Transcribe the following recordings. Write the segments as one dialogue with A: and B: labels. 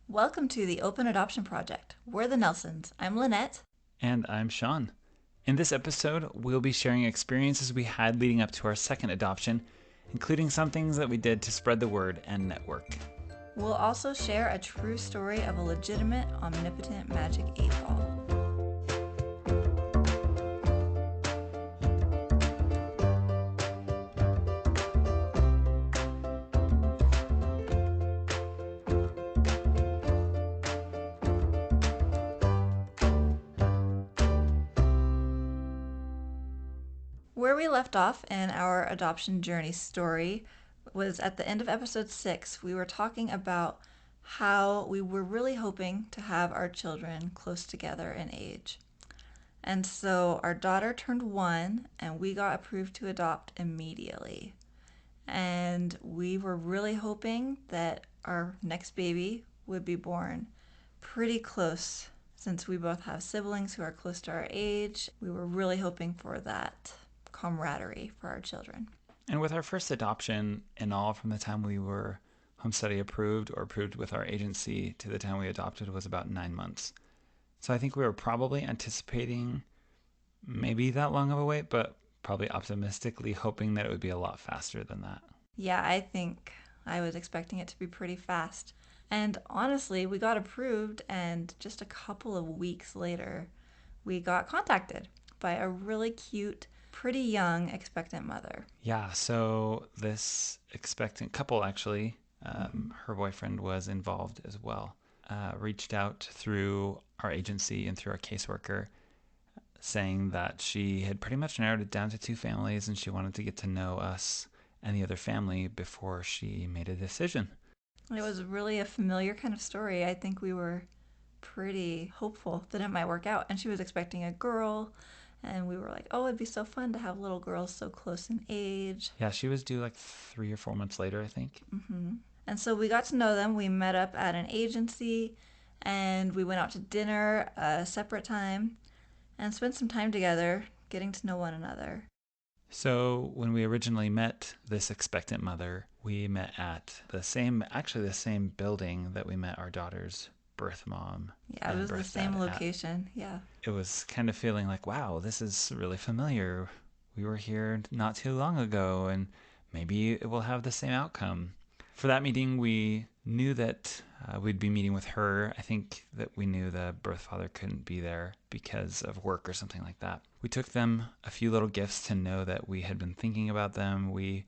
A: Welcome to the Open Adoption Project. We're the Nelsons. I'm Lynette.
B: And I'm Sean. In this episode, we'll be sharing experiences we had leading up to our second adoption, including some things that we did to spread the word and network.
A: We'll also share a true story of a legitimate, omnipotent magic 8-ball. Where we left off in our adoption journey story was at the end of episode 6. We were talking about how we were really hoping to have our children close together in age. And so our daughter turned 1 and we got approved to adopt immediately. And we were really hoping that our next baby would be born pretty close. Since we both have siblings who are close to our age, we were really hoping for that camaraderie for our children.
B: And with our first adoption, in all, from the time we were home study approved or approved with our agency to the time we adopted was about 9 months. So I think we were probably anticipating maybe that long of a wait, but probably optimistically hoping that it would be a lot faster than that.
A: Yeah, I think I was expecting it to be pretty fast. And honestly, we got approved, and just a couple of weeks later, we got contacted by a really cute, pretty young expectant mother.
B: Yeah, so this expectant couple actually, her boyfriend was involved as well, reached out through our agency and through our caseworker, saying that she had pretty much narrowed it down to 2 families and she wanted to get to know us and the other family before she made a decision.
A: It was really a familiar kind of story. I think we were pretty hopeful that it might work out. And she was expecting a girl, and we were like, oh, it'd be so fun to have little girls so close in age.
B: Yeah, she was due like 3 or 4 months later, I think.
A: And so we got to know them. We met up at an agency, and we went out to dinner a separate time and spent some time together getting to know one another.
B: So when we originally met this expectant mother, we met at the same building that we met our daughter's birth mom.
A: Yeah, it was the same location. Yeah.
B: It was kind of feeling like, wow, this is really familiar. We were here not too long ago, and maybe it will have the same outcome. For that meeting, we knew that we'd be meeting with her. I think that we knew the birth father couldn't be there because of work or something like that. We took them a few little gifts to know that we had been thinking about them. We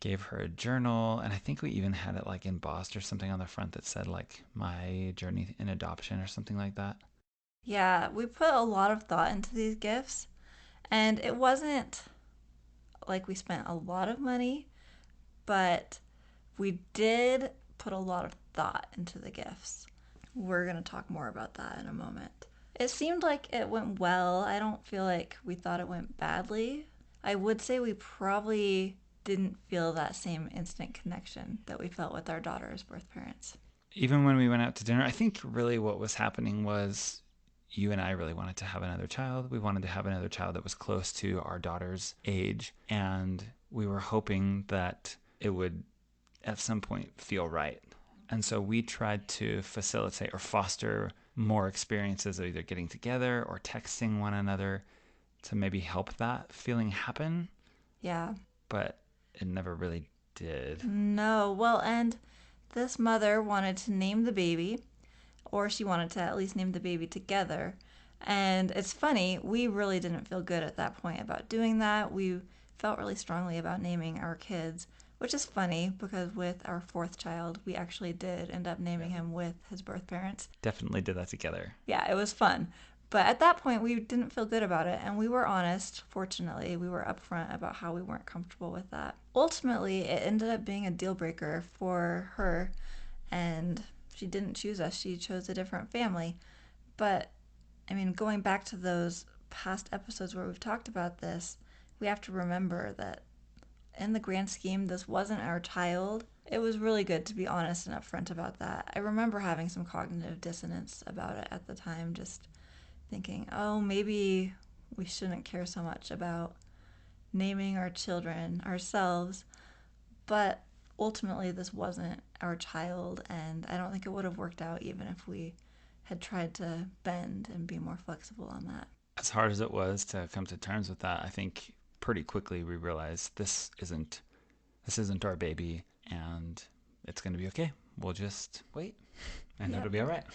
B: gave her a journal, and I think we even had it like embossed or something on the front that said like my journey in adoption or something like that.
A: Yeah, we put a lot of thought into these gifts, and it wasn't like we spent a lot of money, but we did put a lot of thought into the gifts. We're going to talk more about that in a moment. It seemed like it went well. I don't feel like we thought it went badly. I would say we probably didn't feel that same instant connection that we felt with our daughter's birth parents.
B: Even when we went out to dinner, I think really what was happening was you and I really wanted to have another child. We wanted to have another child that was close to our daughter's age, and we were hoping that it would at some point feel right. And so we tried to facilitate or foster more experiences of either getting together or texting one another to maybe help that feeling happen.
A: Yeah.
B: But it never really did.
A: No. Well, and this mother wanted to name the baby, or she wanted to at least name the baby together. And it's funny, we really didn't feel good at that point about doing that. We felt really strongly about naming our kids, which is funny because with our 4th child, we actually did end up naming him with his birth parents.
B: Definitely did that together.
A: Yeah, it was fun. But at that point, we didn't feel good about it, and we were honest. Fortunately, we were upfront about how we weren't comfortable with that. Ultimately, it ended up being a deal breaker for her, and she didn't choose us. She chose a different family. But, I mean, going back to those past episodes where we've talked about this, we have to remember that in the grand scheme, this wasn't our child. It was really good to be honest and upfront about that. I remember having some cognitive dissonance about it at the time, just thinking, oh, maybe we shouldn't care so much about naming our children ourselves. But ultimately this wasn't our child, and I don't think it would have worked out even if we had tried to bend and be more flexible on that.
B: As hard as it was to come to terms with that, I think pretty quickly we realized this isn't our baby, and it's going to be okay. We'll just wait, and
A: Yep.
B: it'll be all right.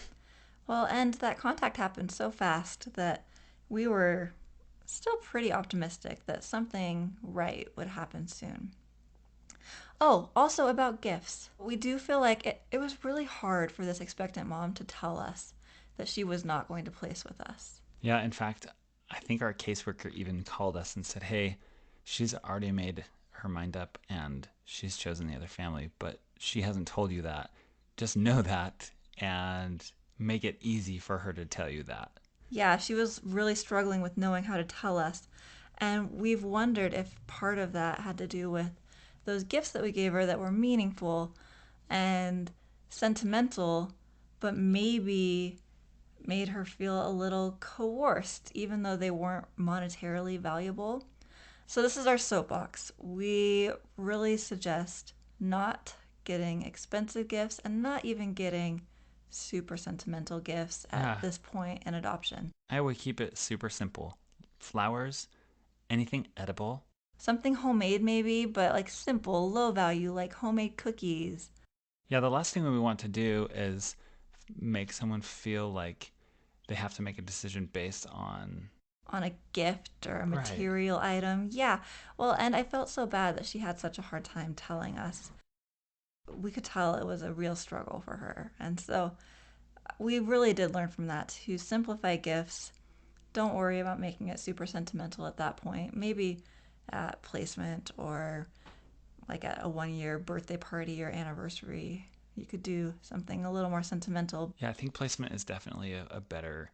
A: Well, and that contact happened so fast that we were still pretty optimistic that something right would happen soon. Oh, also about gifts. We do feel like it was really hard for this expectant mom to tell us that she was not going to place with us.
B: Yeah, in fact, I think our caseworker even called us and said, "Hey, she's already made her mind up and she's chosen the other family, but she hasn't told you that. Just know that and make it easy for her to tell you that."
A: Yeah, she was really struggling with knowing how to tell us. And we've wondered if part of that had to do with those gifts that we gave her that were meaningful and sentimental, but maybe made her feel a little coerced, even though they weren't monetarily valuable. So, this is our soapbox. We really suggest not getting expensive gifts and not even getting super sentimental gifts at
B: Yeah,
A: this point in adoption.
B: I would keep it super simple. Flowers, anything edible.
A: Something homemade, maybe, but like simple, low value, like homemade cookies.
B: Yeah, the last thing we want to do is make someone feel like they have to make a decision based on.
A: On a gift or a
B: Right.
A: material item. Yeah. Well, and I felt so bad that she had such a hard time telling us. We could tell it was a real struggle for her. And so we really did learn from that to simplify gifts. Don't worry about making it super sentimental at that point. Maybe at placement or like at a 1 year birthday party or anniversary, you could do something a little more sentimental.
B: Yeah, I think placement is definitely a better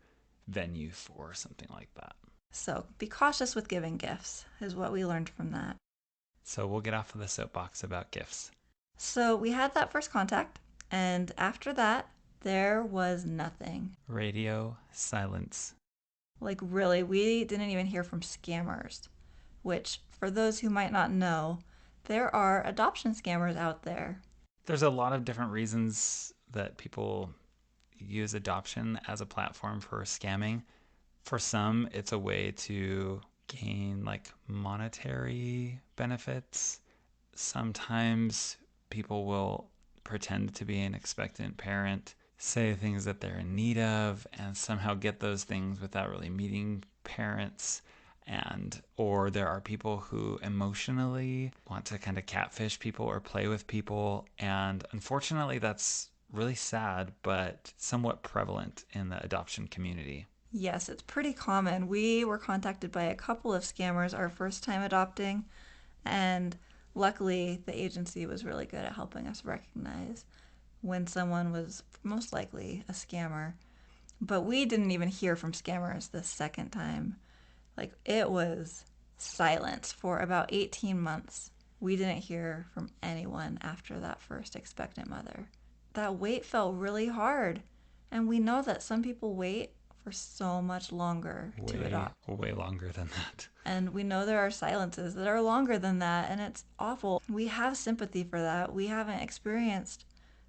B: venue for something like that.
A: So be cautious with giving gifts, is what we learned from that.
B: So we'll get off of the soapbox about gifts.
A: So we had that first contact, and after that, there was nothing.
B: Radio silence.
A: Like, really, we didn't even hear from scammers, which, for those who might not know, there are adoption scammers out there.
B: There's a lot of different reasons that people use adoption as a platform for scamming. For some, it's a way to gain like monetary benefits. Sometimes people will pretend to be an expectant parent, say things that they're in need of, and somehow get those things without really meeting parents. And or there are people who emotionally want to kind of catfish people or play with people, and unfortunately that's really sad but somewhat prevalent in the adoption community.
A: Yes, it's pretty common. We were contacted by a couple of scammers our first time adopting, and luckily the agency was really good at helping us recognize when someone was most likely a scammer. But we didn't even hear from scammers the second time. Like, it was silence for about 18 months. We didn't hear from anyone after that first expectant mother. That wait felt really hard. And we know that some people wait for so much longer to
B: Way,
A: adopt.
B: way longer than that.
A: And we know there are silences that are longer than that, and it's awful. We have sympathy for that. We haven't experienced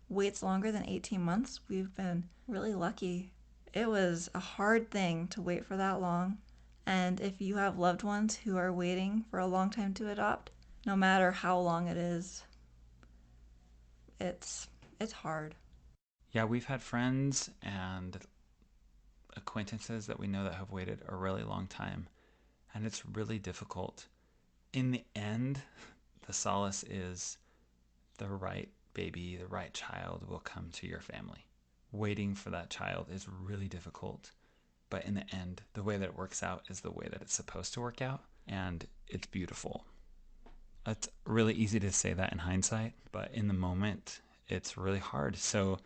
A: waits longer than 18 months. We've been really lucky. It was a hard thing to wait for that long. And if you have loved ones who are waiting for a long time to adopt, no matter how long it is, it's it's hard.
B: Yeah, we've had friends and acquaintances that we know that have waited a really long time, and it's really difficult. In the end, the solace is the right baby, the right child will come to your family. Waiting for that child is really difficult, but in the end, the way that it works out is the way that it's supposed to work out, and it's beautiful. It's really easy to say that in hindsight, but in the moment, it's really hard. So,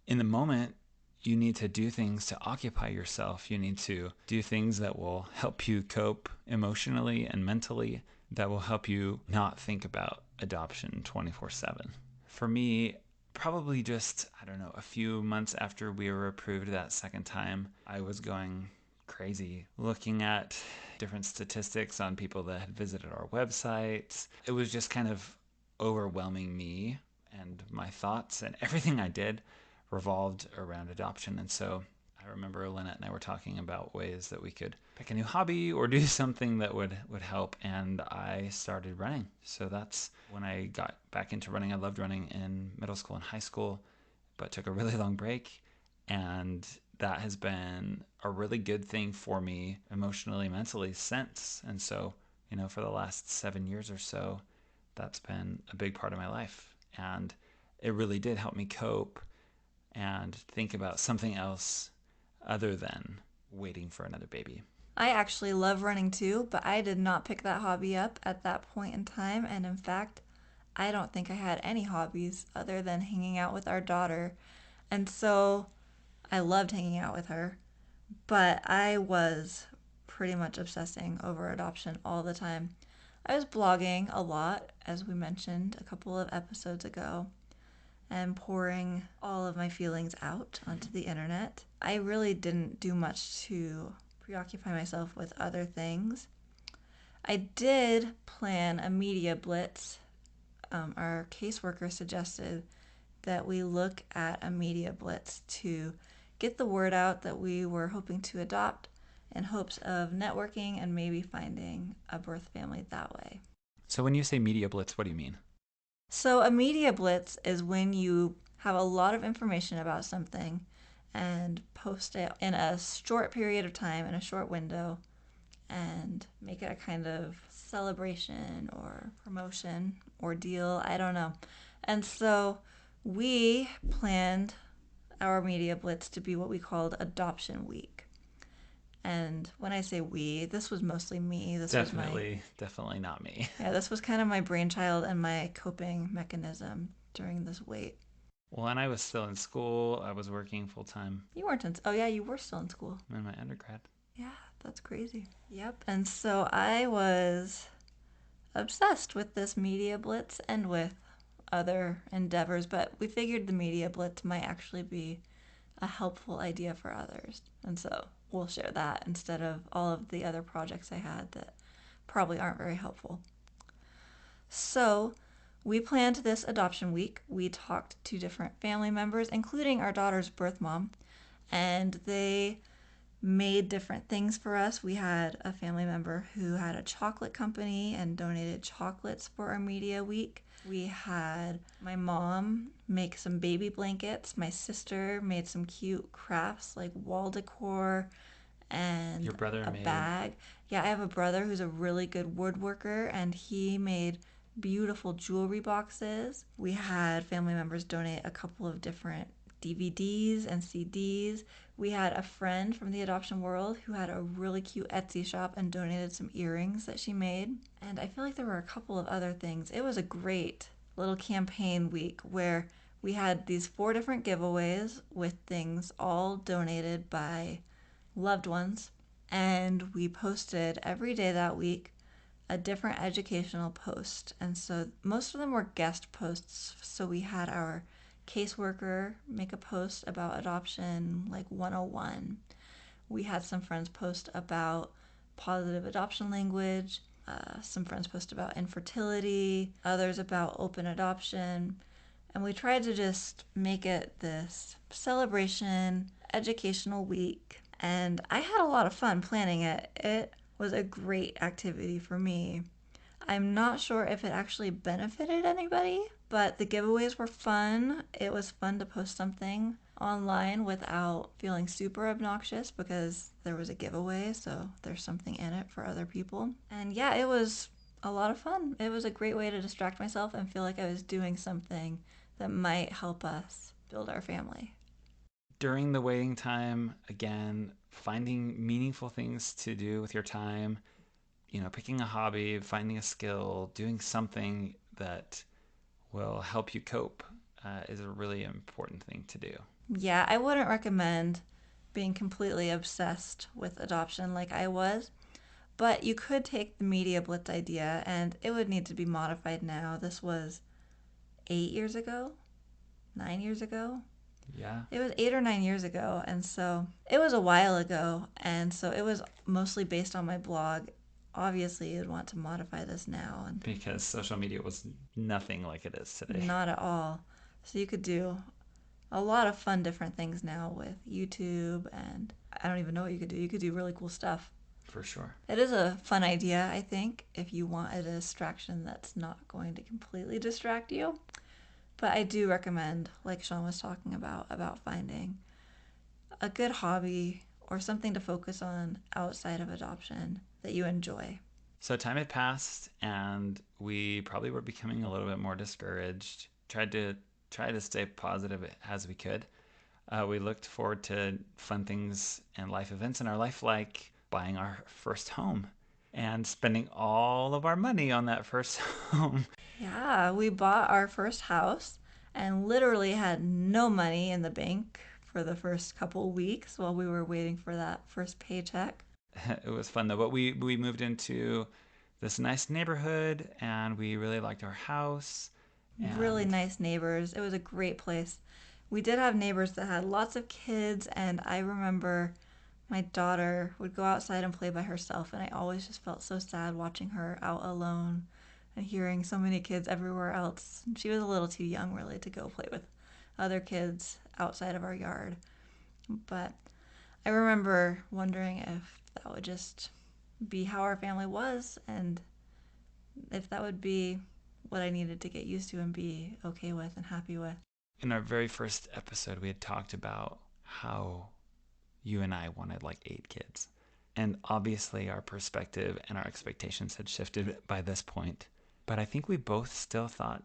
B: in the moment, you need to do things to occupy yourself. You need to do things that will help you cope emotionally and mentally, that will help you not think about adoption 24/7. For me, probably just, I don't know, a few months after we were approved that second time, I was going crazy looking at different statistics on people that had visited our website. It was just kind of overwhelming me, and my thoughts and everything I did revolved around adoption. And so I remember Lynette and I were talking about ways that we could pick a new hobby or do something that would help. And I started running. So that's when I got back into running. I loved running in middle school and high school, but took a really long break. And that has been a really good thing for me emotionally, mentally since. And so, for the last 7 years or so, that's been a big part of my life. And it really did help me cope and think about something else other than waiting for another baby.
A: I actually love running too, but I did not pick that hobby up at that point in time. And in fact, I don't think I had any hobbies other than hanging out with our daughter. And so I loved hanging out with her, but I was pretty much obsessing over adoption all the time. I was blogging a lot, as we mentioned a couple of episodes ago, and pouring all of my feelings out onto the internet. I really didn't do much to preoccupy myself with other things. I did plan a media blitz. Our caseworker suggested that we look at a media blitz to get the word out that we were hoping to adopt in hopes of networking and maybe finding a birth family that way.
B: So when you say media blitz, what do you mean?
A: So, a media blitz is when you have a lot of information about something and post it in a short period of time, in a short window, and make it a kind of celebration or promotion or deal. I don't know. And so we planned our media blitz to be what we called Adoption Week. And when I say we, this was mostly me.
B: Definitely not me.
A: Yeah, this was kind of my brainchild and my coping mechanism during this wait.
B: Well, and I was still in school. I was working full time.
A: You weren't in, oh yeah, you were still in school.
B: In my undergrad.
A: Yeah, that's crazy. Yep. And so I was obsessed with this media blitz and with other endeavors, but we figured the media blitz might actually be a helpful idea for others. And so we'll share that instead of all of the other projects I had that probably aren't very helpful. So we planned this adoption week. We talked to different family members, including our daughter's birth mom, and they made different things for us. We had a family member who had a chocolate company and donated chocolates for our media week. We had my mom make some baby blankets. My sister made some cute crafts like wall decor and
B: Your brother
A: a
B: made
A: bag. Yeah, I have a brother who's a really good woodworker, and he made beautiful jewelry boxes. We had family members donate a couple of different DVDs and CDs. We had a friend from the adoption world who had a really cute Etsy shop and donated some earrings that she made. And I feel like there were a couple of other things. It was a great little campaign week where we had these 4 different giveaways with things all donated by loved ones. And we posted every day that week a different educational post. And so most of them were guest posts. So we had our caseworker make a post about adoption, like 101. We had some friends post about positive adoption language, some friends post about infertility, others about open adoption. And we tried to just make it this celebration, educational week. And I had a lot of fun planning it. It was a great activity for me. I'm not sure if it actually benefited anybody, but the giveaways were fun. It was fun to post something online without feeling super obnoxious because there was a giveaway, so there's something in it for other people. And yeah, it was a lot of fun. It was a great way to distract myself and feel like I was doing something that might help us build our family.
B: During the waiting time, again, finding meaningful things to do with your time, picking a hobby, finding a skill, doing something that will help you cope is a really important thing to do.
A: Yeah, I wouldn't recommend being completely obsessed with adoption like I was, but you could take the media blitz idea and it would need to be modified now. This was 8 years ago, 9 years ago.
B: Yeah.
A: It was 8 or 9 years ago, and so it was a while ago, and so it was mostly based on my blog obviously you'd want to modify this now, and
B: Because social media was nothing like it is today.
A: not at all. So you could do a lot of fun different things now with YouTube, and I don't even know what you could do. You could do really cool stuff.
B: For sure.
A: It is a fun idea, I think, if you want a distraction that's not going to completely distract you. But I do recommend, like Sean was talking about finding a good hobby or something to focus on outside of adoption that you enjoy.
B: So time had passed, and we probably were becoming a little bit more discouraged. Try to stay positive as we could. We looked forward to fun things and life events in our life, like buying our first home and spending all of our money on that first home.
A: Yeah, we bought our first house and literally had no money in the bank for the first couple weeks while we were waiting for that first paycheck.
B: It was fun though, but we moved into this nice neighborhood, and we really liked our house.
A: Really
B: And
A: nice neighbors. It was a great place. We did have neighbors that had lots of kids, and I remember my daughter would go outside and play by herself, and I always just felt so sad watching her out alone and hearing so many kids everywhere else. She was a little too young, really, to go play with other kids outside of our yard. But I remember wondering if that would just be how our family was, and if that would be what I needed to get used to and be okay with and happy with.
B: in our very first episode, we had talked about how you and I wanted like 8 kids. And obviously, our perspective and our expectations had shifted by this point. But I think we both still thought,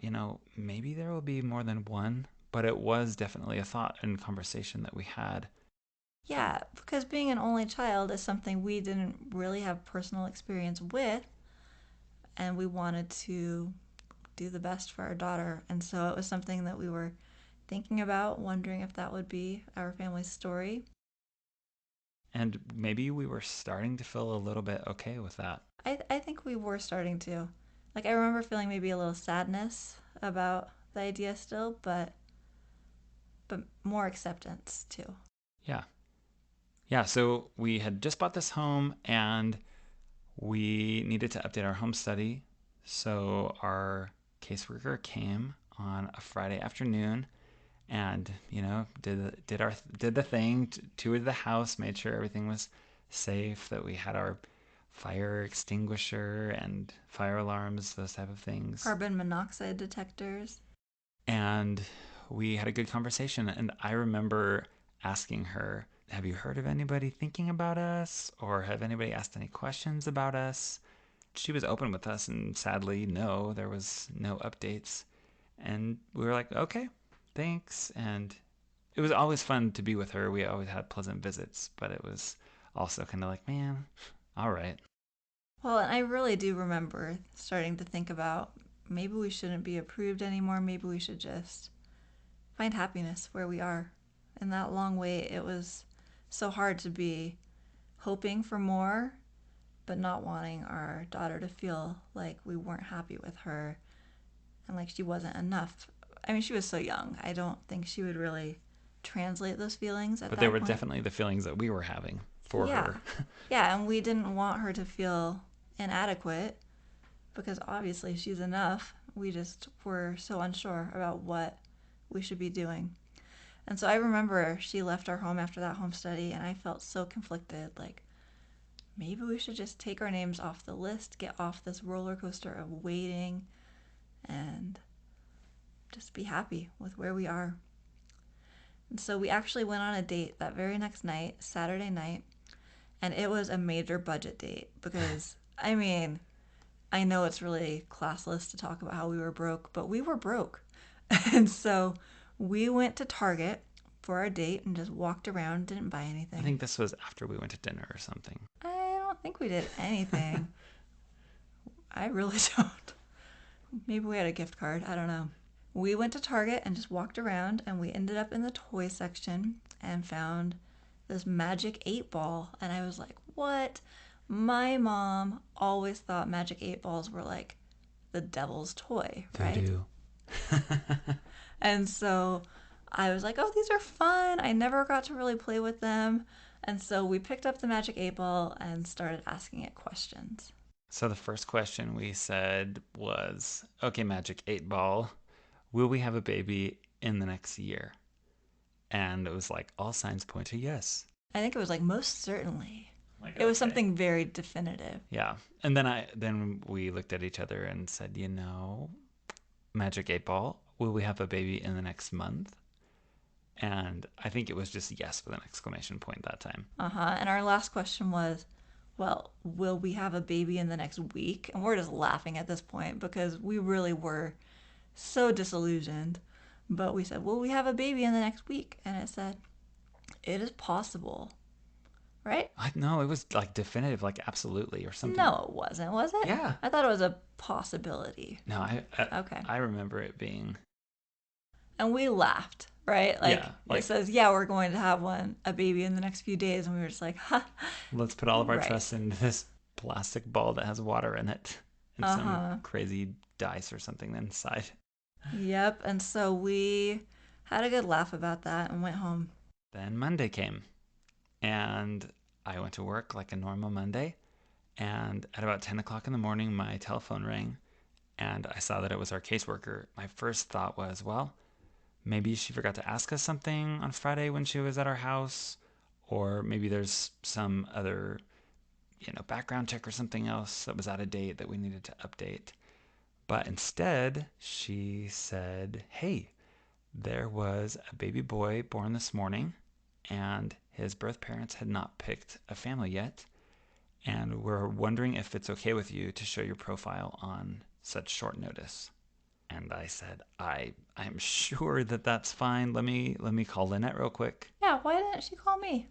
B: maybe there will be more than one. But it was definitely a thought and conversation that we had.
A: Yeah, because being an only child is something we didn't really have personal experience with, and we wanted to do the best for our daughter. And so it was something that we were thinking about, wondering if that would be our family's story.
B: And maybe we were starting to feel a little bit okay with that.
A: I think we were starting to. Like, I remember feeling maybe a little sadness about the idea still, but more acceptance too.
B: Yeah. Yeah. So we had just bought this home, and we needed to update our home study. So our caseworker came on a Friday afternoon and did the thing, toured the house, made sure everything was safe, that we had our fire extinguisher and fire alarms, those type of things.
A: Carbon monoxide detectors.
B: And we had a good conversation, and I remember asking her, have you heard of anybody thinking about us, or have anybody asked any questions about us? She was open with us, and sadly, no, there was no updates. And we were like, okay, thanks. And it was always fun to be with her. We always had pleasant visits, but it was also kind of like, man, all right.
A: Well, and I really do remember starting to think about maybe we shouldn't be approved anymore. Maybe we should just find happiness where we are. In that long wait, it was so hard to be hoping for more, but not wanting our daughter to feel like we weren't happy with her and like she wasn't enough. I mean, she was so young. I don't think she would really translate those feelings at
B: But
A: that
B: they were
A: point.
B: definitely the feelings that we were having for
A: Yeah.
B: her.
A: Yeah, and we didn't want her to feel inadequate because obviously she's enough. We just were so unsure about what we should be doing. And so I remember she left our home after that home study, and I felt so conflicted. Like, maybe we should just take our names off the list, get off this roller coaster of waiting, and just be happy with where we are. And so we actually went on a date that very next night, Saturday night, and it was a major budget date because, I mean, I know it's really classless to talk about how we were broke, but we were broke. And so we went to Target for our date and just walked around, didn't buy anything.
B: I think this was after we went to dinner or something.
A: I don't think we did anything. I really don't. Maybe we had a gift card. I don't know. We went to Target and just walked around, and we ended up in the toy section and found this Magic 8 Ball. And I was like, what? My mom always thought Magic 8 Balls were like the devil's toy, right?
B: Voodoo.
A: And so I was like, oh, these are fun. I never got to really play with them. And so we picked up the Magic 8 Ball and started asking it questions.
B: So the first question we said was, okay, Magic 8 Ball, will we have a baby in the next year? And it was like all signs point to yes.
A: I think it was like most certainly.
B: Like,
A: It was
B: okay.
A: something very definitive.
B: Yeah. And then we looked at each other and said, Magic 8 Ball, will we have a baby in the next month? And I think it was just yes with an exclamation point that time.
A: And our last question was, well, will we have a baby in the next week? And we're just laughing at this point because we really were so disillusioned. But we said, will we have a baby in the next week? And it said, it is possible. Right?
B: No, it was like definitive, like absolutely or something.
A: No, it wasn't, was it?
B: Yeah.
A: I thought it was a possibility.
B: No,
A: Okay.
B: I remember it being.
A: And we laughed, right?
B: Yeah,
A: it says, yeah, we're going to have a baby in the next few days. And we were just like, ha.
B: Let's put all of our
A: Right.
B: trust in this plastic ball that has water in it and some crazy dice or something inside.
A: Yep. And so we had a good laugh about that and went home.
B: Then Monday came, and I went to work like a normal Monday. And at about 10 o'clock in the morning, my telephone rang, and I saw that it was our caseworker. My first thought was, well, maybe she forgot to ask us something on Friday when she was at our house, or maybe there's some other, background check or something else that was out of date that we needed to update. But instead, she said, hey, there was a baby boy born this morning, and his birth parents had not picked a family yet, and we're wondering if it's okay with you to show your profile on such short notice. And I said, I'm sure that that's fine. Let me call Lynette real quick.
A: Yeah, why didn't she call me?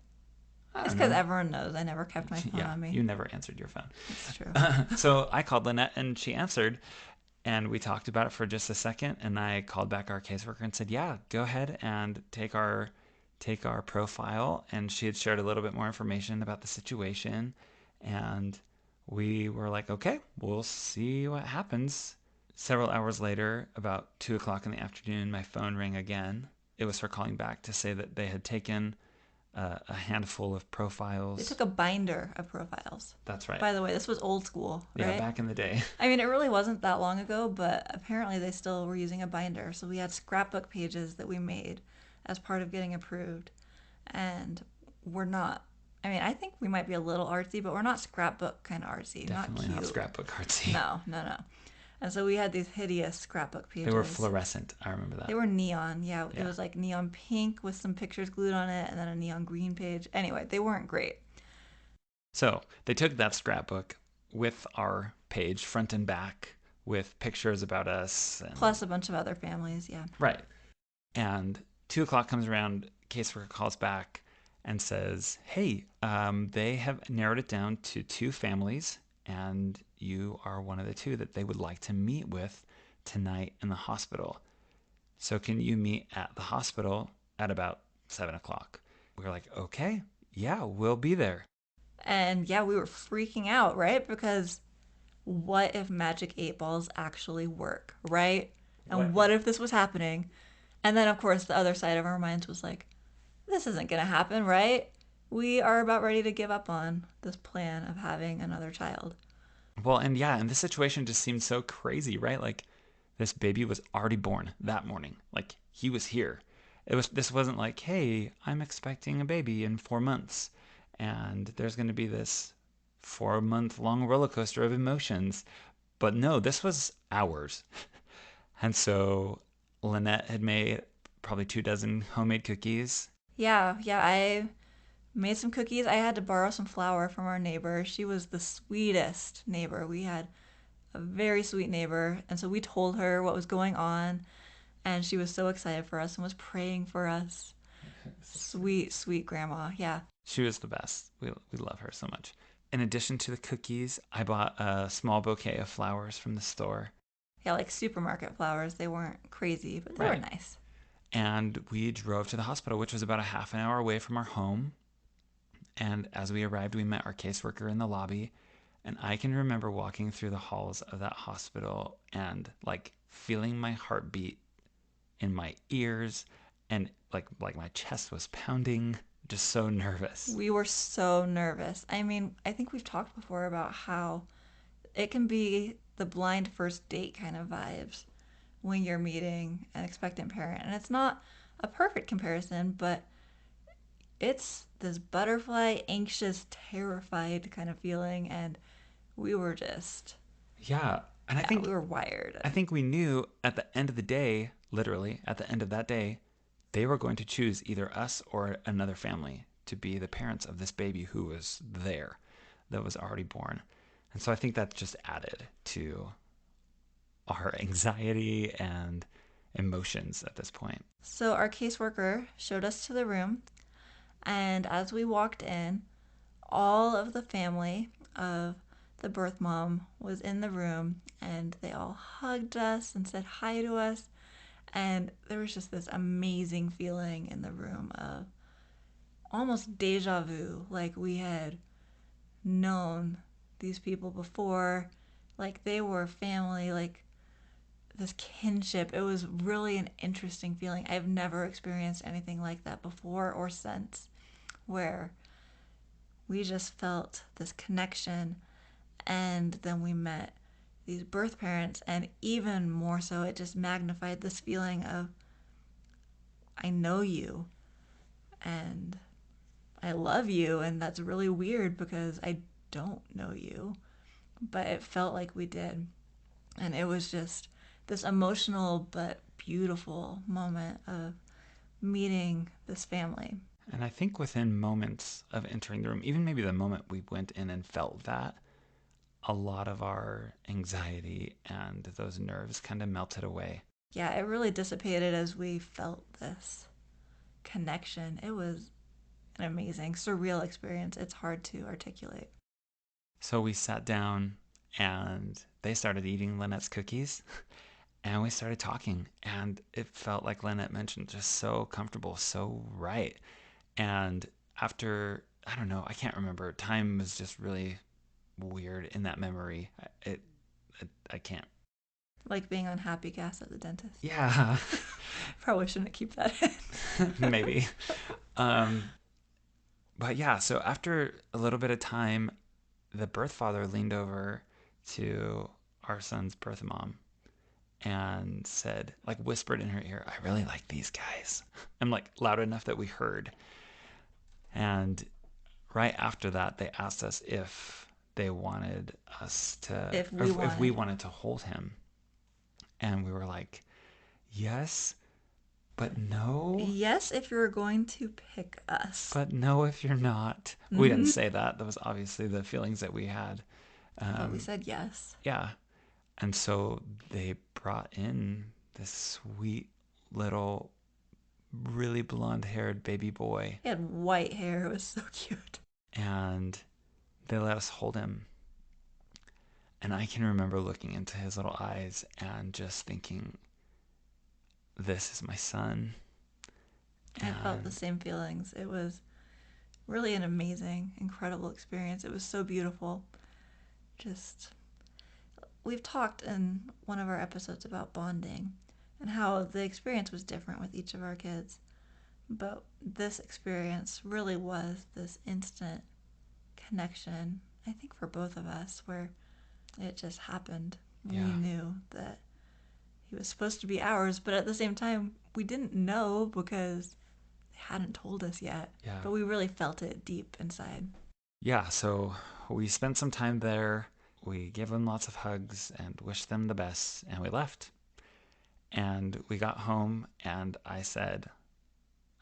A: It's because everyone knows I never kept my phone on me.
B: You never answered your phone.
A: It's true.
B: So I called Lynette and she answered, and we talked about it for just a second, and I called back our caseworker and said, yeah, go ahead and take our profile. And she had shared a little bit more information about the situation, and we were like, okay, we'll see what happens. Several hours later, about 2 o'clock in the afternoon, my phone rang again. It was her calling back to say that they had taken a handful of profiles.
A: They took a binder of profiles.
B: That's right.
A: By the way, this was old school, right?
B: Yeah, back in the day.
A: I mean, it really wasn't that long ago, but apparently they still were using a binder. So we had scrapbook pages that we made as part of getting approved. And we're not, I mean, I think we might be a little artsy, but we're not scrapbook kind of artsy.
B: Definitely
A: not
B: not
A: cute.
B: scrapbook artsy.
A: No. And so we had these hideous scrapbook pages.
B: They were fluorescent. I remember that.
A: They were neon. Yeah, it was like neon pink with some pictures glued on it and then a neon green page. Anyway, they weren't great.
B: So they took that scrapbook with our page front and back with pictures about us.
A: Plus a bunch of other families, yeah.
B: Right. And 2 o'clock comes around, caseworker calls back and says, hey, they have narrowed it down to 2 families, and you are one of the 2 that they would like to meet with tonight in the hospital. So can you meet at the hospital at about 7 o'clock? We were like, okay, yeah, we'll be there.
A: And yeah, we were freaking out, right? Because what if Magic 8 Balls actually work, right? And what if this was happening? And then, of course, the other side of our minds was like, this isn't going to happen, right? We are about ready to give up on this plan of having another child.
B: Well, and this situation just seemed so crazy, right? Like, this baby was already born that morning. Like, he was here. This wasn't like, hey, I'm expecting a baby in 4 months, and there's going to be this 4-month long roller coaster of emotions. But no, this was hours. And so Lynette had made probably 24 homemade cookies.
A: Yeah, I made some cookies. I had to borrow some flour from our neighbor. She was the sweetest neighbor. We had a very sweet neighbor. And so we told her what was going on. And she was so excited for us and was praying for us. Sweet, sweet grandma. Yeah.
B: She was the best. We love her so much. In addition to the cookies, I bought a small bouquet of flowers from the store.
A: Yeah, like supermarket flowers. They weren't crazy, but they were nice.
B: And we drove to the hospital, which was about a half an hour away from our home. And as we arrived, we met our caseworker in the lobby. And I can remember walking through the halls of that hospital and like feeling my heartbeat in my ears, and like my chest was pounding, just so nervous.
A: We were so nervous. I mean, I think we've talked before about how it can be the blind first date kind of vibes when you're meeting an expectant parent. And it's not a perfect comparison, but it's this butterfly, anxious, terrified kind of feeling. And we were just,
B: Yeah. And
A: yeah, we were wired.
B: I think we knew at the end of the day, literally at the end of that day, they were going to choose either us or another family to be the parents of this baby who was there, that was already born. And so I think that just added to our anxiety and emotions at this point.
A: So our caseworker showed us to the room. And as we walked in, all of the family of the birth mom was in the room, and they all hugged us and said hi to us. And there was just this amazing feeling in the room of almost deja vu, like we had known these people before, like they were family, like this kinship. It was really an interesting feeling. I've never experienced anything like that before or since, where we just felt this connection. And then we met these birth parents, and even more so, it just magnified this feeling of, I know you and I love you. And that's really weird because I don't know you, but it felt like we did. And it was just this emotional but beautiful moment of meeting this family.
B: And I think within moments of entering the room, even maybe the moment we went in and felt that, a lot of our anxiety and those nerves kind of melted away.
A: Yeah, it really dissipated as we felt this connection. It was an amazing, surreal experience. It's hard to articulate.
B: So we sat down and they started eating Lynette's cookies and we started talking. And it felt like Lynette mentioned, just so comfortable, so right. And after, I don't know, I can't remember, time was just really weird in that memory. I can't.
A: Like being on happy gas at the dentist.
B: Yeah,
A: Probably shouldn't keep that in.
B: maybe. Um, but yeah, so after a little bit of time, the birth father leaned over to our son's birth mom and said, like whispered in her ear, I really like these guys. And like loud enough that we heard. And right after that, they asked us if they wanted us to, if we wanted to hold him. And we were like, yes, but no.
A: Yes, if you're going to pick us.
B: But no, if you're not. Mm-hmm. We didn't say that. That was obviously the feelings that we had.
A: But we said yes.
B: Yeah. And so they brought in this sweet little, really blonde haired baby boy.
A: He had white hair. It was so cute.
B: And they let us hold him. And I can remember looking into his little eyes and just thinking, this is my son.
A: I felt the same feelings. It was really an amazing, incredible experience. It was so beautiful. Just, we've talked in one of our episodes about bonding and how the experience was different with each of our kids. But this experience really was this instant connection, I think, for both of us, where it just happened. Yeah. We knew that he was supposed to be ours, but at the same time, we didn't know because they hadn't told us yet. Yeah. But we really felt it deep inside.
B: Yeah, so we spent some time there. We gave them lots of hugs and wished them the best, and we left. And we got home, and I said,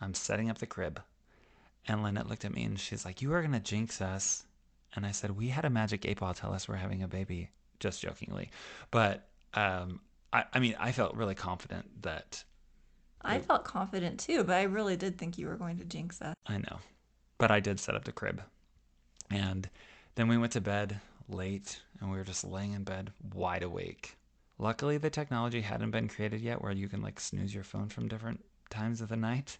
B: I'm setting up the crib. And Lynette looked at me, and she's like, you are going to jinx us. And I said, we had a magic 8-ball tell us we're having a baby, just jokingly. But I mean, I felt really confident that...
A: I felt confident too, but I really did think you were going to jinx us.
B: I know. But I did set up the crib. And then we went to bed late, and we were just laying in bed wide awake. Luckily, the technology hadn't been created yet where you can like snooze your phone from different times of the night.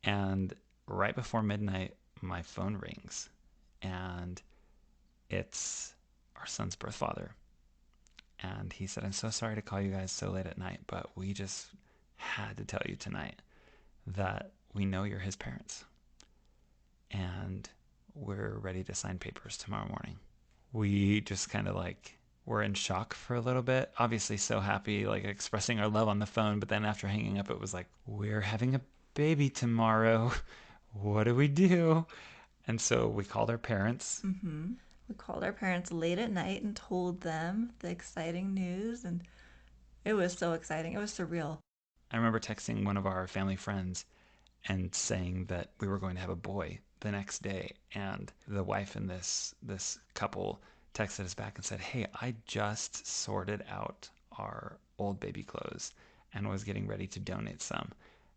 B: And right before midnight, my phone rings. And it's our son's birth father. And he said, I'm so sorry to call you guys so late at night, but we just had to tell you tonight that we know you're his parents. And we're ready to sign papers tomorrow morning. We just kind of like were in shock for a little bit. Obviously so happy, like expressing our love on the phone, but then after hanging up, it was like, we're having a baby tomorrow. What do we do? And so we called our parents.
A: Mm-hmm. We called our parents late at night and told them the exciting news, and it was so exciting. It was surreal.
B: I remember texting one of our family friends and saying that we were going to have a boy the next day, and the wife in this couple texted us back and said, "Hey, I just sorted out our old baby clothes and was getting ready to donate some,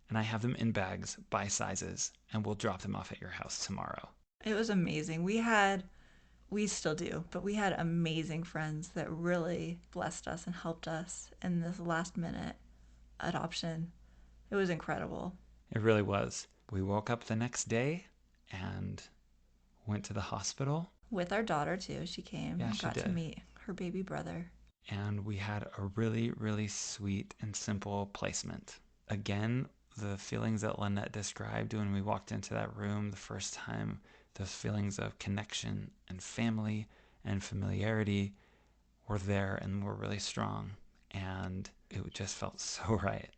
B: and I have them in bags by sizes, and we'll drop them off at your house tomorrow."
A: It was amazing. We still do, but we had amazing friends that really blessed us and helped us in this last minute adoption. It was incredible.
B: It really was. We woke up the next day and went to the hospital.
A: With our daughter, too. She came
B: Yeah,
A: and
B: she
A: got to
B: did.
A: meet her baby brother.
B: And we had a really, really sweet and simple placement. Again, the feelings that Lynette described when we walked into that room the first time, those feelings of connection and family and familiarity were there and were really strong. And it just felt so right.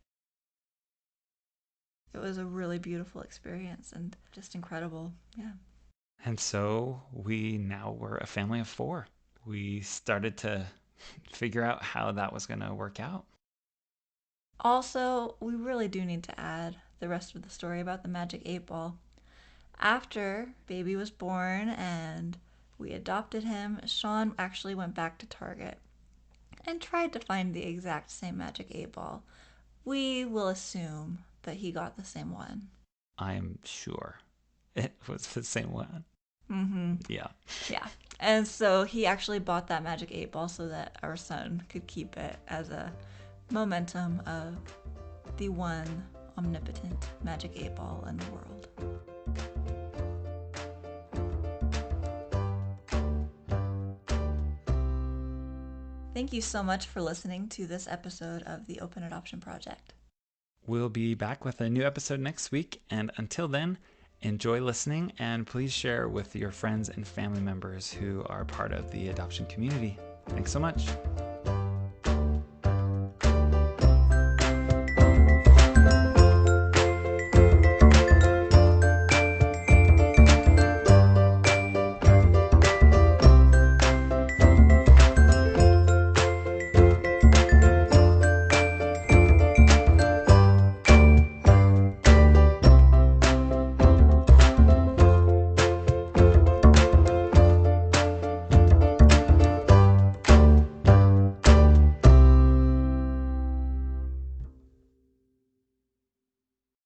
A: It was a really beautiful experience and just incredible. Yeah.
B: And so we now were a family of 4. We started to figure out how that was going to work out.
A: Also, we really do need to add the rest of the story about the Magic 8 Ball. After baby was born and we adopted him, Sean actually went back to Target and tried to find the exact same Magic 8 Ball. We will assume that he got the same one.
B: I'm sure it was the same one.
A: Mm-hmm.
B: Yeah.
A: Yeah. And so he actually bought that Magic 8 Ball so that our son could keep it as a momentum of the one omnipotent Magic 8 Ball in the world. Thank you so much for listening to this episode of the Open Adoption Project.
B: We'll be back with a new episode next week. And until then, enjoy listening and please share with your friends and family members who are part of the adoption community. Thanks so much.